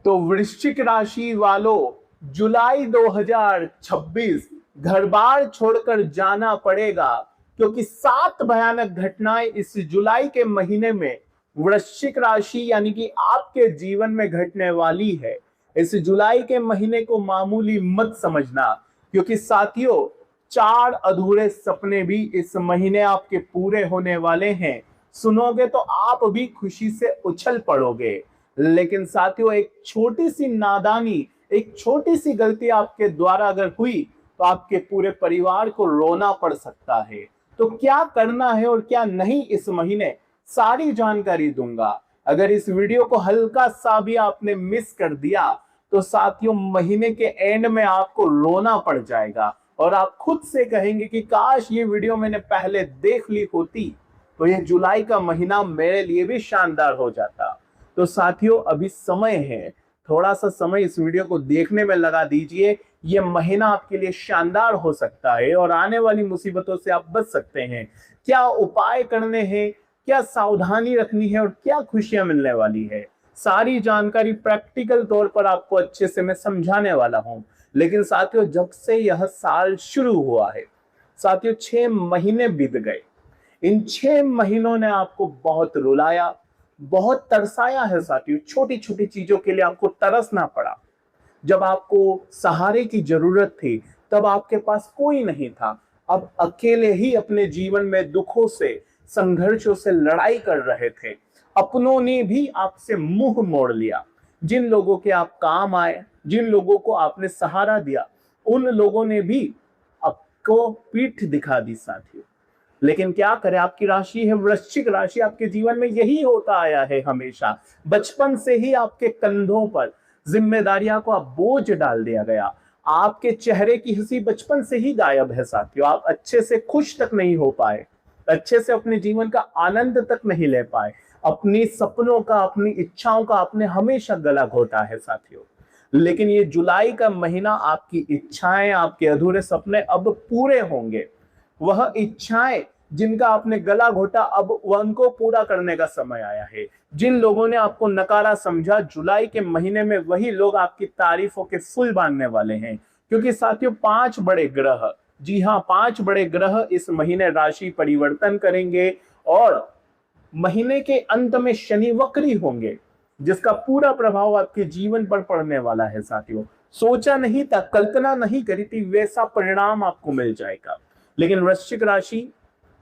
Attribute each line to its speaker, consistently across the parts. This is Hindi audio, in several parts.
Speaker 1: तो वृश्चिक राशि वालों, जुलाई 2026 घर बार छोड़कर जाना पड़ेगा, क्योंकि 7 भयानक घटनाएं इस जुलाई के महीने में वृश्चिक राशि यानी कि आपके जीवन में घटने वाली है। इस जुलाई के महीने को मामूली मत समझना, क्योंकि साथियों 4 अधूरे सपने भी इस महीने आपके पूरे होने वाले हैं। सुनोगे तो आप भी खुशी से उछल पड़ोगे। लेकिन साथियों, एक छोटी सी नादानी, एक छोटी सी गलती आपके द्वारा अगर हुई तो आपके पूरे परिवार को रोना पड़ सकता है। तो क्या करना है और क्या नहीं इस महीने, सारी जानकारी दूंगा। अगर इस वीडियो को हल्का सा भी आपने मिस कर दिया तो साथियों महीने के एंड में आपको रोना पड़ जाएगा और आप खुद से कहेंगे कि काश ये वीडियो मैंने पहले देख ली होती तो ये जुलाई का महीना मेरे लिए भी शानदार हो जाता। तो साथियों अभी समय है, थोड़ा सा समय इस वीडियो को देखने में लगा दीजिए। ये महीना आपके लिए शानदार हो सकता है और आने वाली मुसीबतों से आप बच सकते हैं। क्या उपाय करने हैं, क्या सावधानी रखनी है और क्या खुशियां मिलने वाली है, सारी जानकारी प्रैक्टिकल तौर पर आपको अच्छे से मैं समझाने वाला हूं। लेकिन साथियों जब से यह साल शुरू हुआ है साथियों 6 महीने बीत गए। इन 6 महीनों ने आपको बहुत रुलाया, बहुत तरसाया है साथियों। छोटी छोटी चीजों के लिए आपको तरसना पड़ा। जब आपको सहारे की जरूरत थी तब आपके पास कोई नहीं था। अब अकेले ही अपने जीवन में दुखों से, संघर्षों से लड़ाई कर रहे थे। अपनों ने भी आपसे मुंह मोड़ लिया। जिन लोगों के आप काम आए, जिन लोगों को आपने सहारा दिया, उन लोगों ने भी आपको पीठ दिखा दी साथियों। लेकिन क्या करें, आपकी राशि है वृश्चिक राशि, आपके जीवन में यही होता आया है हमेशा। बचपन से ही आपके कंधों पर जिम्मेदारियां को आप बोझ डाल दिया गया। आपके चेहरे की हंसी बचपन से ही गायब है साथियों। आप अच्छे से खुश तक नहीं हो पाए, अच्छे से अपने जीवन का आनंद तक नहीं ले पाए। अपनी सपनों का, अपनी इच्छाओं का आपने हमेशा गला घोटा है साथियों। लेकिन ये जुलाई का महीना आपकी इच्छाएं, आपके अधूरे सपने अब पूरे होंगे। वह इच्छाएं जिनका आपने गला घोटा, अब उनको पूरा करने का समय आया है। जिन लोगों ने आपको नकारा समझा, जुलाई के महीने में वही लोग आपकी तारीफों के फूल बांधने वाले हैं। क्योंकि साथियों 5 बड़े ग्रह, जी हाँ 5 बड़े ग्रह इस महीने राशि परिवर्तन करेंगे और महीने के अंत में शनि वक्री होंगे, जिसका पूरा प्रभाव आपके जीवन पर पड़ने वाला है साथियों। सोचा नहीं था, कल्पना नहीं करी थी, वैसा परिणाम आपको मिल जाएगा। लेकिन वृश्चिक राशि,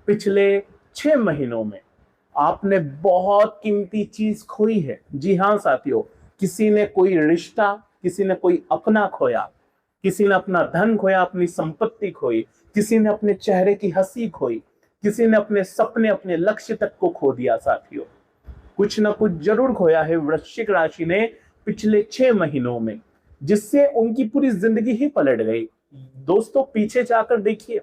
Speaker 1: पिछले 6 महीनों में आपने बहुत कीमती चीज खोई है। जी हाँ साथियों, किसी ने कोई रिश्ता, किसी ने कोई अपना खोया, किसी ने अपना धन खोया, अपनी संपत्ति खोई, किसी ने अपने चेहरे की हंसी खोई, किसी ने अपने सपने, अपने लक्ष्य तक को खो दिया साथियों। कुछ ना कुछ जरूर खोया है वृश्चिक राशि ने पिछले 6 महीनों में, जिससे उनकी पूरी जिंदगी ही पलट गई। दोस्तों पीछे जाकर देखिए,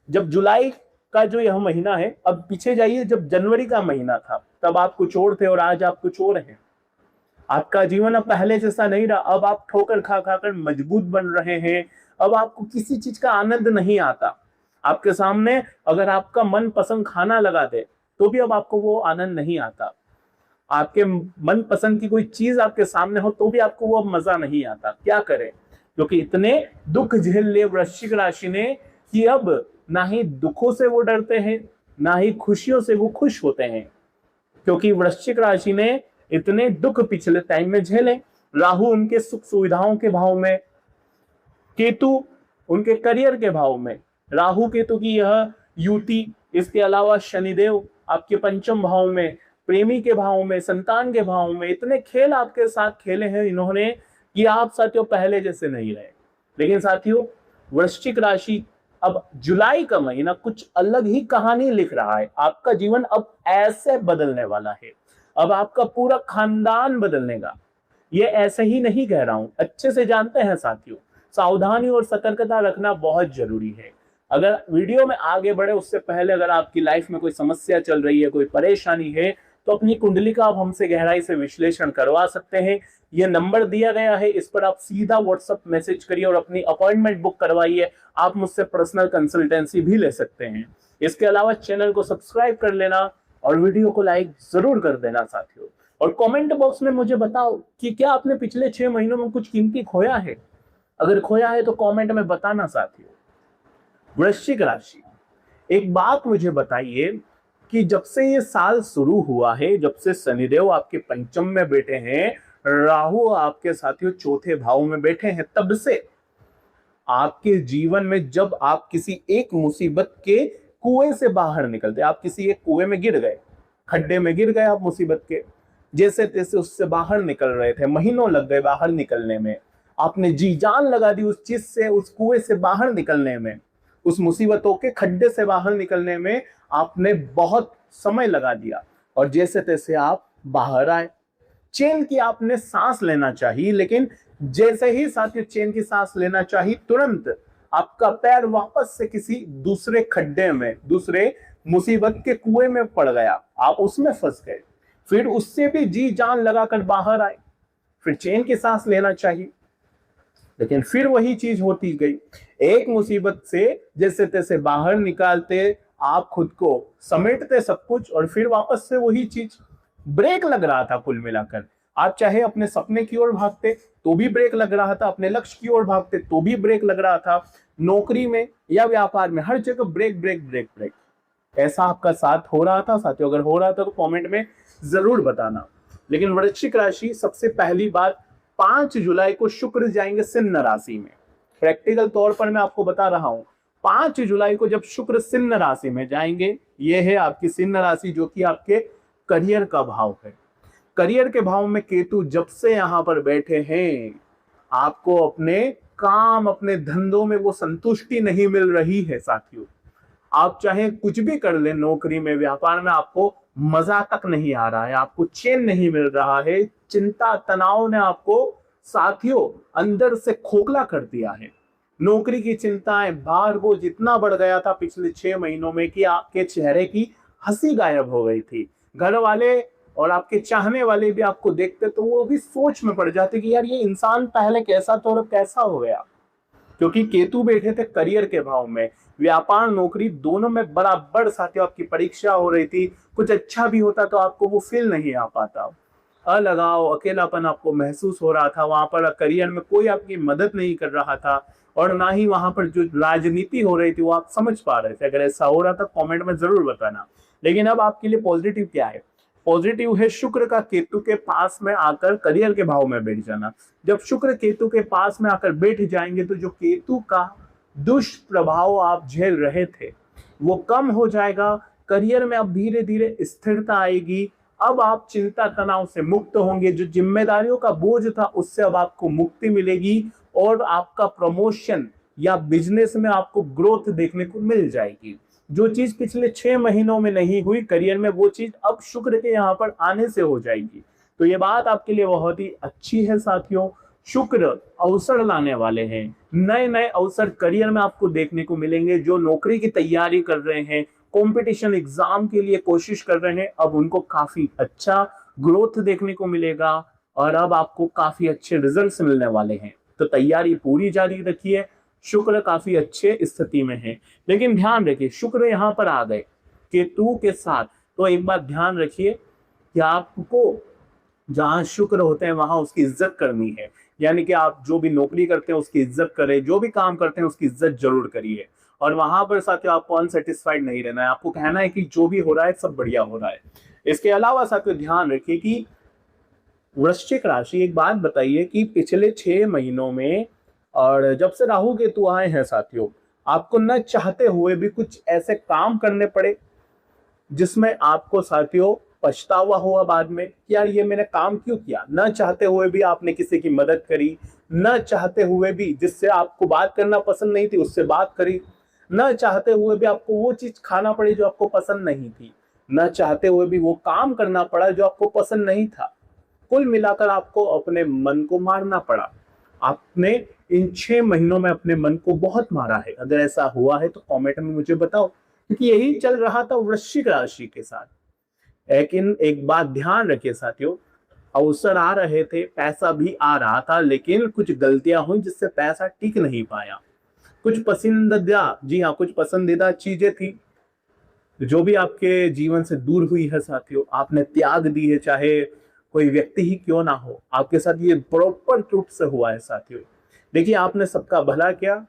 Speaker 1: जब जुलाई का जो यह महीना है, अब पीछे जाइए, जब जनवरी का महीना था तब आप कुछ और थे और आज आप कुछ और हैं। आपका जीवन अब पहले जैसा नहीं रहा। अब आप ठोकर खा खाकर मजबूत बन रहे हैं। अब आपको किसी चीज का आनंद नहीं आता। आपके सामने अगर आपका मन पसंद खाना लगा दे तो भी अब आपको वो आनंद नहीं आता। आपके मन पसंद की कोई चीज आपके सामने हो तो भी आपको वो अब मजा नहीं आता। क्या करें, क्योंकि इतने दुख झेल लिए वृश्चिक राशि ने कि अब ना ही दुखों से वो डरते हैं, ना ही खुशियों से वो खुश होते हैं। क्योंकि वृश्चिक राशि ने इतने दुख पिछले टाइम में झेले। राहु उनके सुख सुविधाओं के भाव में, केतु उनके करियर के भाव में, राहु केतु की यह युति, इसके अलावा शनिदेव आपके पंचम भाव में, प्रेमी के भाव में, संतान के भाव में, इतने खेल आपके साथ खेले हैं इन्होंने कि आप साथियों पहले जैसे नहीं रहे। लेकिन साथियों वृश्चिक राशि अब जुलाई का महीना कुछ अलग ही कहानी लिख रहा है। आपका जीवन अब ऐसे बदलने वाला है। अब आपका पूरा खानदान बदलने का। ये ऐसे ही नहीं कह रहा हूं, अच्छे से जानते हैं साथियों। सावधानी और सतर्कता रखना बहुत जरूरी है। अगर वीडियो में आगे बढ़े उससे पहले अगर आपकी लाइफ में कोई समस्या चल रही है, कोई परेशानी है, तो अपनी कुंडली का आप हमसे गहराई से विश्लेषण करवा सकते हैं। ये नंबर दिया गया है, इस पर आप सीधा व्हाट्सएप मैसेज करिए और अपनी अपॉइंटमेंट बुक करवाइए। आप मुझसे पर्सनल कंसल्टेंसी भी ले सकते हैं। इसके अलावा चैनल को सब्सक्राइब कर लेना और वीडियो को लाइक जरूर कर देना साथियों। और कमेंट बॉक्स में मुझे बताओ कि क्या आपने पिछले 6 महीनों में कुछ कीमती खोया है। अगर खोया है तो कमेंट में बताना साथियों। वृश्चिक राशि, एक बात मुझे बताइए कि जब से ये साल शुरू हुआ है, जब से शनिदेव आपके पंचम में बैठे हैं, राहु आपके साथियों चौथे भाव में बैठे हैं, तब से आपके जीवन में जब आप किसी एक मुसीबत के कुएं से बाहर निकलते, आप किसी एक कुएं में गिर गए, खड्डे में गिर गए आप मुसीबत के, जैसे तैसे उससे बाहर निकल रहे थे, महीनों लग गए बाहर निकलने में, आपने जी जान लगा दी उस चीज से, उस कुएं से बाहर निकलने में, उस मुसीबतों के खड्डे से बाहर निकलने में आपने बहुत समय लगा दिया और जैसे तैसे आप बाहर आए। चैन की आपने सांस लेना चाहिए, लेकिन जैसे ही साथियों चैन की सांस लेना चाहिए, तुरंत आपका पैर वापस से किसी दूसरे खड्डे में, दूसरे मुसीबत के कुएं में पड़ गया, आप उसमें फंस गए। फिर उससे भी जी जान लगाकर बाहर आए, फिर चैन की सांस लेना चाहिए, लेकिन फिर वही चीज होती गई। एक मुसीबत से जैसे तैसे बाहर निकालते, आप खुद को समेटते सब कुछ, और फिर वापस से वही चीज। ब्रेक लग रहा था कुल मिलाकर। आप चाहे अपने सपने की ओर भागते तो भी ब्रेक लग रहा था, अपने लक्ष्य की ओर भागते तो भी ब्रेक लग रहा था, नौकरी में या व्यापार में हर जगह ब्रेक ब्रेक ब्रेक ब्रेक। ऐसा आपका साथ हो रहा था साथियों? अगर हो रहा था तो कमेंट में जरूर बताना। लेकिन वृश्चिक राशि, सबसे पहली बात, 5 जुलाई को शुक्र जाएंगे सिंह राशि में। प्रैक्टिकल तौर पर मैं आपको बता रहा हूं, 5 जुलाई को जब शुक्र सिंह राशि में जाएंगे, ये है आपकी सिंह राशि जो कि आपके करियर का भाव है। करियर के भाव में केतु जब से यहां पर बैठे हैं, आपको अपने काम, अपने धंधों में वो संतुष्टि नहीं मिल रही है साथियों। आप चाहे कुछ भी कर ले, नौकरी में, व्यापार में, आपको मजा तक नहीं आ रहा है, आपको चैन नहीं मिल रहा है। चिंता, तनाव ने आपको साथियों अंदर से खोखला कर दिया है। नौकरी की चिंताएं, भार वो जितना बढ़ गया था पिछले 6 महीनों में कि आपके चेहरे की हंसी गायब हो गई थी। घर वाले और आपके चाहने वाले भी आपको देखते तो वो भी सोच में पड़ जाते कि यार ये इंसान पहले कैसा था और अब कैसा हो गया। क्योंकि केतु बैठे थे करियर के भाव में, व्यापार नौकरी दोनों में बराबर साथियों आपकी परीक्षा हो रही थी। कुछ अच्छा भी होता तो आपको वो फील नहीं आ पाता, अलगाव, अकेलापन आपको महसूस हो रहा था। वहां पर करियर में कोई आपकी मदद नहीं कर रहा था, और ना ही वहां पर जो राजनीति हो रही थी वो आप समझ पा रहे थे। अगर ऐसा हो रहा था कमेंट में जरूर बताना। लेकिन अब आपके लिए पॉजिटिव क्या है? पॉजिटिव है शुक्र का केतु के पास में आकर करियर के भाव में बैठ जाना। जब शुक्र केतु के पास में आकर बैठ जाएंगे तो जो केतु का दुष्प्रभाव आप झेल रहे थे वो कम हो जाएगा। करियर में अब धीरे धीरे स्थिरता आएगी। अब आप चिंता, तनाव से मुक्त होंगे। जो जिम्मेदारियों का बोझ था उससे अब आपको मुक्ति मिलेगी, और आपका प्रमोशन या बिजनेस में आपको ग्रोथ देखने को मिल जाएगी। जो चीज पिछले 6 महीनों में नहीं हुई करियर में, वो चीज अब शुक्र के यहाँ पर आने से हो जाएगी। तो ये बात आपके लिए बहुत ही अच्छी है साथियों। शुक्र अवसर लाने वाले हैं, नए नए अवसर करियर में आपको देखने को मिलेंगे। जो नौकरी की तैयारी कर रहे हैं, कंपटीशन एग्जाम के लिए कोशिश कर रहे हैं, अब उनको काफी अच्छा ग्रोथ देखने को मिलेगा, और अब आपको काफी अच्छे रिजल्ट्स मिलने वाले हैं। तो तैयारी पूरी जारी रखिए। शुक्र काफी अच्छे स्थिति में है, लेकिन ध्यान रखिए शुक्र यहाँ पर आ गए केतु के साथ, तो एक बात ध्यान रखिए कि आपको जहां शुक्र होते हैं वहां उसकी इज्जत करनी है। यानी कि आप जो भी नौकरी करते हैं उसकी इज्जत करें, जो भी काम करते हैं उसकी इज्जत जरूर करिए। और वहां पर साथियों आपको अनसेटिस्फाइड नहीं रहना है, आपको कहना है कि जो भी हो रहा है सब बढ़िया हो रहा है। इसके अलावा साथियों ध्यान रखिए कि वृश्चिक राशि, एक बात बताइए कि पिछले 6 महीनों में और जब से राहु केतु आए हैं साथियों, आपको न चाहते हुए भी कुछ ऐसे काम करने पड़े जिसमें आपको साथियों पछतावा हुआ बाद में कि यार ये मैंने काम क्यों किया। न चाहते हुए भी आपने किसी की मदद करी, न चाहते हुए भी जिससे आपको बात करना पसंद नहीं थी उससे बात करी, न चाहते हुए भी आपको वो चीज खाना पड़ी जो आपको पसंद नहीं थी, न चाहते हुए भी वो काम करना पड़ा जो आपको पसंद नहीं था। कुल मिलाकर आपको अपने मन को मारना पड़ा। आपने इन 6 महीनों में अपने मन को बहुत मारा है। अगर ऐसा हुआ है तो कमेंट में मुझे बताओ, क्योंकि यही चल रहा था वृश्चिक राशि के साथ। लेकिन एक बात ध्यान रखिए साथियों, अवसर आ रहे थे, पैसा भी आ रहा था, लेकिन कुछ गलतियां हुई जिससे पैसा टिक नहीं पाया। कुछ पसंदीदा, जी हाँ, कुछ पसंदीदा चीजें थी जो भी आपके जीवन से दूर हुई है साथियों, आपने त्याग दी है। चाहे कोई व्यक्ति ही क्यों ना हो, आपके साथ ये प्रॉपर रूप से हुआ है साथियों। देखिए, आपने सबका भला किया,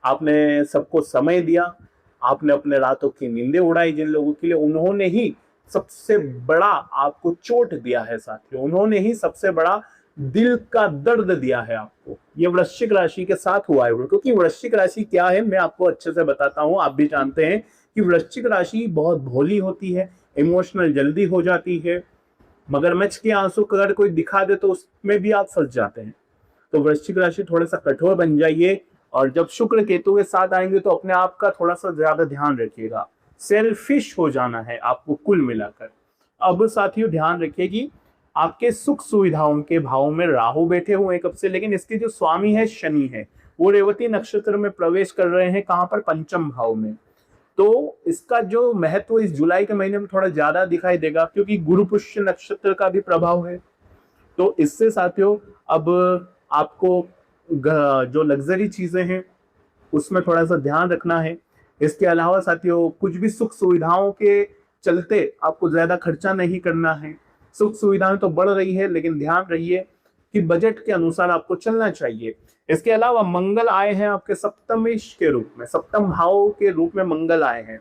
Speaker 1: आपने सबको समय दिया, आपने अपने रातों की नींदें उड़ाई जिन लोगों के लिए, उन्होंने ही सबसे बड़ा आपको चोट दिया है साथियों, उन्होंने ही सबसे बड़ा दिल का दर्द दिया है आपको। ये वृश्चिक राशि के साथ हुआ है, क्योंकि वृश्चिक राशि क्या है मैं आपको अच्छे से बताता हूं। आप भी जानते हैं कि वृश्चिक राशि बहुत भोली होती है, इमोशनल जल्दी हो जाती है, मगरमच्छ के आंसू अगर कोई दिखा दे तो उसमें भी आप फंस जाते हैं। तो वृश्चिक राशि थोड़ा सा कठोर बन जाइए, और जब शुक्र केतु के साथ आएंगे तो अपने आप का थोड़ा सा ज्यादा ध्यान रखिएगा, सेल्फिश हो जाना है आपको कुल मिलाकर। अब साथियों ध्यान रखिए कि आपके सुख सुविधाओं के भाव में राहु बैठे हुए हैं कब से, लेकिन इसके जो स्वामी है शनि है, वो रेवती नक्षत्र में प्रवेश कर रहे हैं, कहां पर, पंचम भाव में। तो इसका जो महत्व इस जुलाई के महीने में थोड़ा ज्यादा दिखाई देगा, क्योंकि गुरु पुष्य नक्षत्र का भी प्रभाव है। तो इससे साथियों अब आपको जो लग्जरी चीजें हैं उसमें थोड़ा सा ध्यान रखना है। इसके अलावा साथियों कुछ भी सुख सुविधाओं के चलते आपको ज्यादा खर्चा नहीं करना है। सुख सुविधाएं तो बढ़ रही है, लेकिन ध्यान रहिए कि बजट के अनुसार आपको चलना चाहिए। इसके अलावा मंगल आए हैं आपके सप्तमेश के रूप में, सप्तम भाव के रूप में मंगल आए हैं,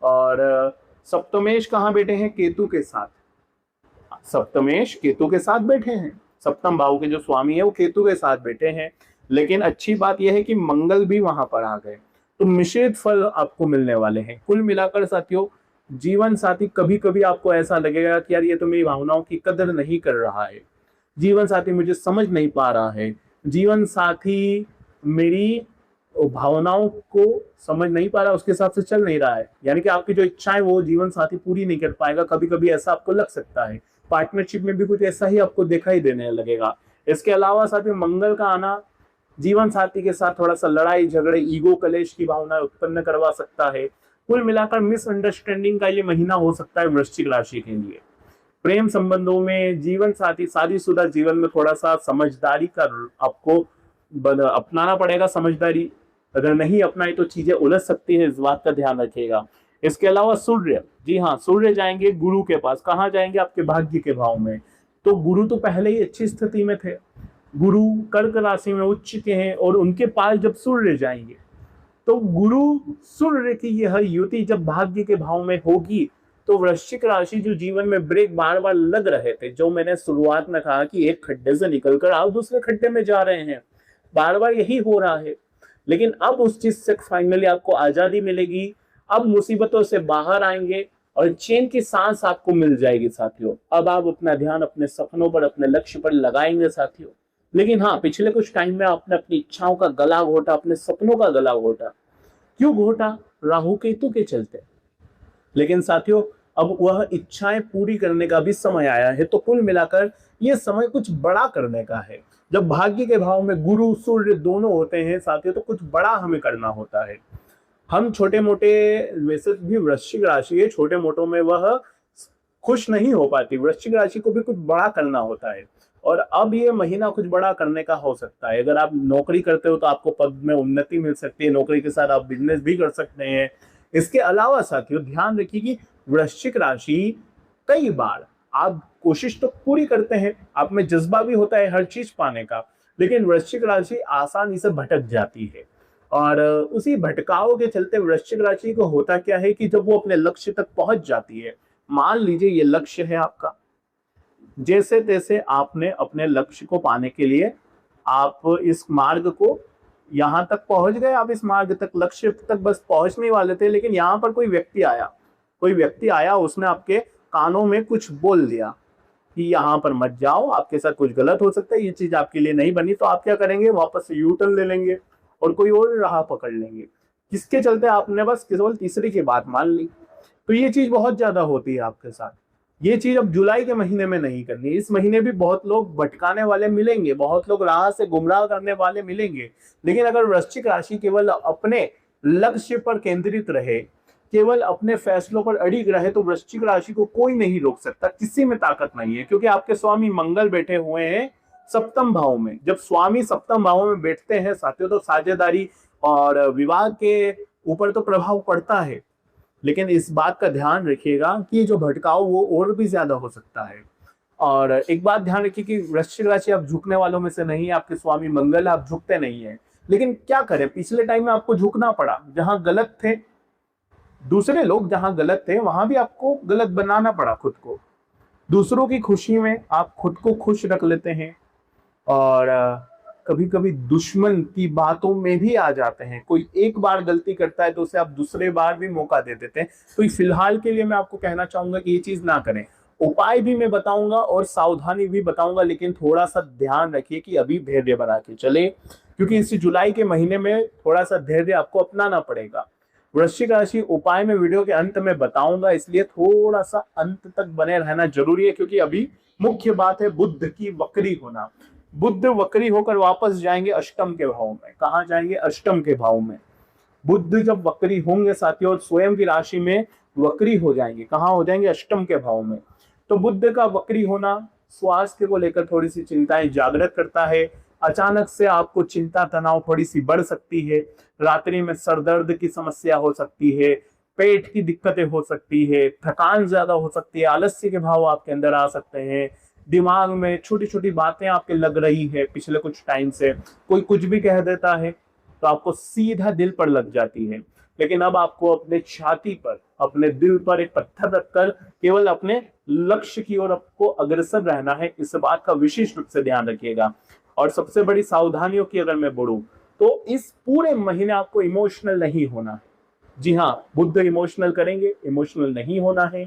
Speaker 1: और सप्तमेश कहाँ बैठे हैं, केतु के साथ। सप्तमेश केतु के साथ बैठे हैं, सप्तम भाव के जो स्वामी है वो केतु के साथ बैठे हैं। लेकिन अच्छी बात यह है कि मंगल भी वहां पर आ गए, तो मिश्रित फल आपको मिलने वाले हैं। कुल मिलाकर साथियों, जीवन साथी कभी कभी आपको ऐसा लगेगा कि यार ये तो मेरी भावनाओं की कदर नहीं कर रहा है, जीवन साथी मुझे समझ नहीं पा रहा है, जीवन साथी मेरी भावनाओं को समझ नहीं पा रहा, उसके हिसाब से चल नहीं रहा है, यानी कि आपकी जो इच्छाएं वो जीवन साथी पूरी नहीं कर पाएगा। कभी कभी ऐसा आपको लग सकता है, पार्टनरशिप में भी कुछ ऐसा ही आपको दिखाई देने लगेगा। इसके अलावा साथियों मंगल का आना जीवन साथी के साथ थोड़ा सा लड़ाई झगड़े, ईगो कलेश की भावना उत्पन्न करवा सकता है। कुल मिलाकर मिसअंडरस्टैंडिंग का ये महीना हो सकता है वृश्चिक राशि के लिए। प्रेम संबंधों में, जीवन साथी, शादीशुदा जीवन में थोड़ा सा समझदारी का आपको अपनाना पड़ेगा। समझदारी अगर नहीं अपनाई तो चीजें उलझ सकती है, इस बात का ध्यान रखिएगा। इसके अलावा सूर्य, जी हाँ, सूर्य जाएंगे गुरु के पास। कहाँ जाएंगे, आपके भाग्य के भाव में। तो गुरु तो पहले ही अच्छी स्थिति में थे, गुरु कर्क राशि में उच्च के हैं, और उनके पास जब सूर्य जाएंगे तो गुरु सूर्य की यह युति जब भाग्य के भाव में होगी तो वृश्चिक राशि जो जीवन में ब्रेक बार बार लग रहे थे, जो मैंने शुरुआत में कहा कि एक खड्डे से निकलकर आप दूसरे खड्डे में जा रहे हैं, बार बार यही हो रहा है, लेकिन अब उस चीज से फाइनली आपको आजादी मिलेगी। अब मुसीबतों से बाहर आएंगे और चैन की सांस आपको मिल जाएगी साथियों। अब आप अपना ध्यान अपने सपनों पर, अपने लक्ष्य पर लगाएंगे साथियों। लेकिन हाँ, पिछले कुछ टाइम में आपने अपनी इच्छाओं का गला घोटा, अपने सपनों का गला घोटा। क्यों घोटा, राहु केतु के चलते। लेकिन साथियों अब वह इच्छाएं पूरी करने का भी समय आया है। तो कुल मिलाकर यह समय कुछ बड़ा करने का है। जब भाग्य के भाव में गुरु सूर्य दोनों होते हैं साथियों, तो कुछ बड़ा हमें करना होता है। हम छोटे मोटे, वैसे भी वृश्चिक राशि है, छोटे मोटों में वह खुश नहीं हो पाती। वृश्चिक राशि को भी कुछ बड़ा करना होता है, और अब ये महीना कुछ बड़ा करने का हो सकता है। अगर आप नौकरी करते हो तो आपको पद में उन्नति मिल सकती है, नौकरी के साथ आप बिजनेस भी कर सकते हैं। इसके अलावा साथियों ध्यान रखिए कि वृश्चिक राशि, कई बार आप कोशिश तो पूरी करते हैं, आप में जज्बा भी होता है हर चीज पाने का, लेकिन वृश्चिक राशि आसानी से भटक जाती है। और उसी भटकाव के चलते वृश्चिक राशि को होता क्या है कि जब वो अपने लक्ष्य तक पहुंच जाती है, मान लीजिए ये लक्ष्य है आपका, जैसे तैसे आपने अपने लक्ष्य को पाने के लिए आप इस मार्ग को यहां तक पहुंच गए, आप इस मार्ग तक, लक्ष्य तक बस पहुंचने वाले थे, लेकिन यहां पर कोई व्यक्ति आया, उसने आपके कानों में कुछ बोल दिया कि यहाँ पर मत जाओ, आपके साथ कुछ गलत हो सकता है, ये चीज आपके लिए नहीं बनी। तो आप क्या करेंगे, वापस से यू टर्न ले लेंगे और कोई और राह पकड़ लेंगे। किसके चलते, आपने बस केवल तीसरे की बात मान ली। तो ये चीज बहुत ज्यादा होती है आपके साथ। ये चीज अब जुलाई के महीने में नहीं करनी। इस महीने भी बहुत लोग भटकाने वाले मिलेंगे, बहुत लोग राह से गुमराह करने वाले मिलेंगे, लेकिन अगर वृश्चिक राशि केवल अपने लक्ष्य पर केंद्रित रहे, केवल अपने फैसलों पर अड़िग रहे, तो वृश्चिक राशि को कोई नहीं रोक सकता, किसी में ताकत नहीं है, क्योंकि आपके स्वामी मंगल बैठे हुए हैं सप्तम भाव में। जब स्वामी सप्तम भाव में बैठते हैं साथियों, तो साझेदारी और विवाह के ऊपर तो प्रभाव पड़ता है, लेकिन इस बात का ध्यान रखिएगा कि जो भटकाव वो और भी ज्यादा हो सकता है। और एक बात ध्यान रखिए कि वृश्चिक राशि आप झुकने वालों में से नहीं है, आपके स्वामी मंगल, आप झुकते नहीं है। लेकिन क्या करें, पिछले टाइम में आपको झुकना पड़ा, जहां गलत थे दूसरे लोग, जहां गलत थे वहां भी आपको गलत बनाना पड़ा खुद को। दूसरों की खुशी में आप खुद को खुश रख लेते हैं और कभी कभी दुश्मन की बातों में भी आ जाते हैं। कोई एक बार गलती करता है तो उसे आप दूसरे बार भी मौका दे देते हैं। तो फिलहाल के लिए मैं आपको कहना चाहूंगा कि ये चीज ना करें। उपाय भी मैं बताऊंगा और सावधानी भी बताऊंगा, लेकिन थोड़ा सा ध्यान रखिए कि अभी धैर्य बना के चले, क्योंकि इस जुलाई के महीने में थोड़ा सा धैर्य आपको अपनाना पड़ेगा। वृश्चिक राशि उपाय में वीडियो के अंत में बताऊंगा, इसलिए थोड़ा सा अंत तक बने रहना जरूरी है, क्योंकि अभी मुख्य बात है बुध की वक्री होना। बुध वक्री होकर वापस जाएंगे अष्टम के भाव में। कहा जाएंगे? अष्टम के भाव में। बुध जब वक्री होंगे साथियों, स्वयं की राशि में वक्री हो जाएंगे। कहाँ हो जाएंगे? अष्टम के भाव में। तो बुध का वक्री होना स्वास्थ्य को लेकर थोड़ी सी चिंताएं जागृत करता है। अचानक से आपको चिंता तनाव थोड़ी सी बढ़ सकती है। रात्रि में सर दर्द की समस्या हो सकती है, पेट की दिक्कतें हो सकती है, थकान ज्यादा हो सकती है, आलस्य के भाव आपके अंदर आ सकते हैं। दिमाग में छोटी छोटी बातें आपके लग रही है पिछले कुछ टाइम से, कोई कुछ भी कह देता है तो आपको सीधा दिल पर लग जाती है। लेकिन अब आपको अपने छाती पर, अपने दिल पर एक पत्थर रखकर केवल अपने लक्ष्य की ओर आपको अग्रसर रहना है। इस बात का विशेष रूप से ध्यान रखिएगा। और सबसे बड़ी सावधानियों की अगर मैं बढ़ूं तो इस पूरे महीने आपको इमोशनल नहीं होना है। जी हाँ, बुध इमोशनल करेंगे, इमोशनल नहीं होना है।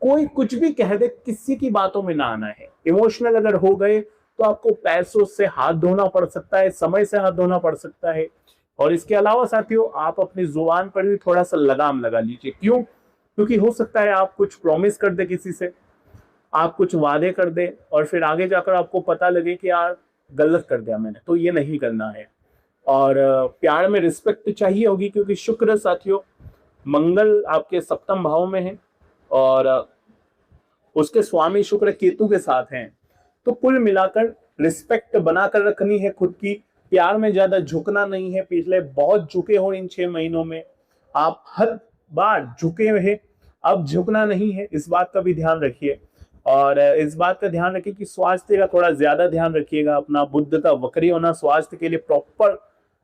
Speaker 1: कोई कुछ भी कह दे, किसी की बातों में ना आना है। इमोशनल अगर हो गए तो आपको पैसों से हाथ धोना पड़ सकता है, समय से हाथ धोना पड़ सकता है। और इसके अलावा साथियों, आप अपनी जुबान पर भी थोड़ा सा लगाम लगा लीजिए। क्यों? क्योंकि हो सकता है आप कुछ प्रॉमिस कर दे किसी से, आप कुछ वादे कर दे और फिर आगे जाकर आपको पता लगे कि यार गलत कर दिया मैंने। तो ये नहीं करना है। और प्यार में रिस्पेक्ट चाहिए होगी, क्योंकि शुक्र साथियों, मंगल आपके सप्तम भाव में है और उसके स्वामी शुक्र केतु के साथ हैं। तो कुल मिलाकर रिस्पेक्ट बनाकर रखनी है खुद की। प्यार में ज्यादा झुकना नहीं है। पिछले बहुत झुके हो इन 6 महीनों में, आप हर बार झुके हैं, अब झुकना नहीं है। इस बात का भी ध्यान रखिए। और इस बात का ध्यान रखिए कि स्वास्थ्य का थोड़ा ज्यादा ध्यान रखिएगा। अपना बुध का वक्री होना स्वास्थ्य के लिए प्रॉपर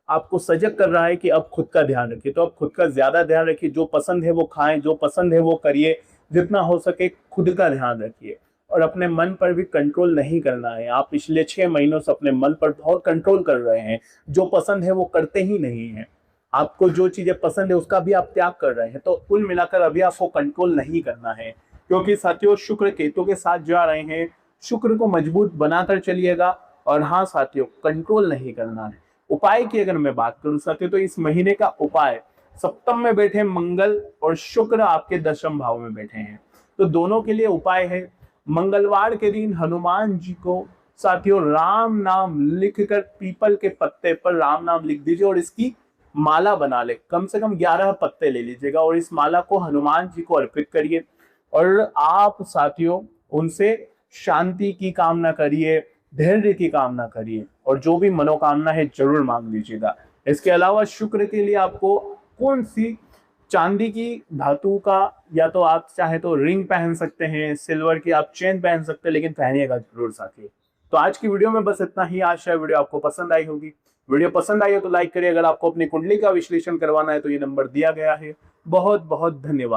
Speaker 1: आपको सजग कर रहा है कि अब खुद का ध्यान रखिए। तो अब खुद का ज्यादा ध्यान रखिए। जो पसंद है वो खाएं, जो पसंद है वो करिए। जितना हो सके खुद का ध्यान रखिए और अपने मन पर भी कंट्रोल नहीं करना है। आप पिछले 6 महीनों से अपने मन पर बहुत कंट्रोल कर रहे हैं। जो पसंद है वो करते ही नहीं है। आपको जो चीजें पसंद है उसका भी आप त्याग कर रहे हैं। तो कुल मिलाकर अभी आपको कंट्रोल नहीं करना है, क्योंकि साथियों शुक्र केतु के साथ जा रहे हैं। शुक्र को मजबूत बनाकर चलिएगा। और हाँ साथियों, कंट्रोल नहीं करना है। उपाय की अगर मैं बात करूं साथियों, तो इस महीने का उपाय, सप्तम में बैठे मंगल और शुक्र आपके दशम भाव में बैठे हैं, तो दोनों के लिए उपाय है। मंगलवार के दिन हनुमान जी को साथियों राम नाम लिखकर पीपल के पत्ते पर राम नाम लिख दीजिए और इसकी माला बना ले। कम से कम 11 पत्ते ले लीजिएगा और इस माला को हनुमान जी को अर्पित करिए। और आप साथियों उनसे शांति की कामना करिए, धैर्य की कामना करिए और जो भी मनोकामना है जरूर मांग लीजिएगा। इसके अलावा शुक्र के लिए आपको कौन सी चांदी की धातु का, या तो आप चाहे तो रिंग पहन सकते हैं, सिल्वर की आप चेन पहन सकते हैं, लेकिन पहनिएगा जरूर साथी। तो आज की वीडियो में बस इतना ही। आशा है वीडियो आपको पसंद आई होगी। वीडियो पसंद आई हो तो लाइक करिए। अगर आपको अपनी कुंडली का विश्लेषण करवाना है तो ये नंबर दिया गया है। बहुत बहुत धन्यवाद।